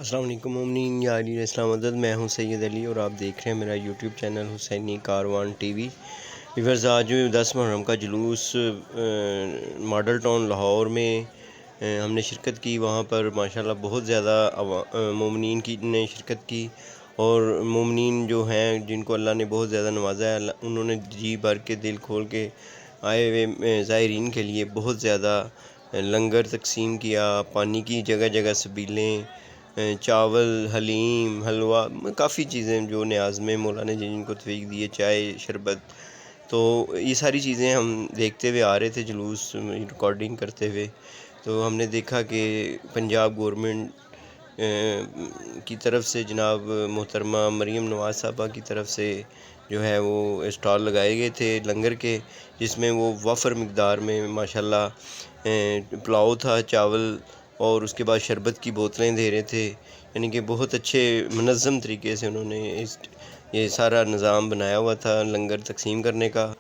السلام علیکم مومنین یا علی السلام عدد، میں ہوں سید علی اور آپ دیکھ رہے ہیں میرا یوٹیوب چینل حسینی کاروان ٹی وی۔ ویورز، آج 10 محرم کا جلوس ماڈل ٹاؤن لاہور میں ہم نے شرکت کی۔ وہاں پر ماشاءاللہ بہت زیادہ مومنین نے شرکت کی، اور مومنین جو ہیں جن کو اللہ نے بہت زیادہ نوازا ہے، انہوں نے جی بھر کے دل کھول کے آئے ہوئے زائرین کے لیے بہت زیادہ لنگر تقسیم کیا۔ پانی کی جگہ جگہ سبیلیں، چاول، حلیم، حلوہ، کافی چیزیں جو نیاز میں مولا نے جن کو توفیق دی ہے، چائے، شربت۔ تو یہ ساری چیزیں ہم دیکھتے ہوئے آ رہے تھے، جلوس ریکارڈنگ کرتے ہوئے۔ تو ہم نے دیکھا کہ پنجاب گورنمنٹ کی طرف سے جناب محترمہ مریم نواز صاحبہ کی طرف سے جو ہے وہ اسٹال لگائے گئے تھے لنگر کے، جس میں وہ وافر مقدار میں ماشاءاللہ پلاؤ تھا، چاول، اور اس کے بعد شربت کی بوتلیں دے رہے تھے۔ یعنی کہ بہت اچھے منظم طریقے سے انہوں نے یہ سارا نظام بنایا ہوا تھا لنگر تقسیم کرنے کا۔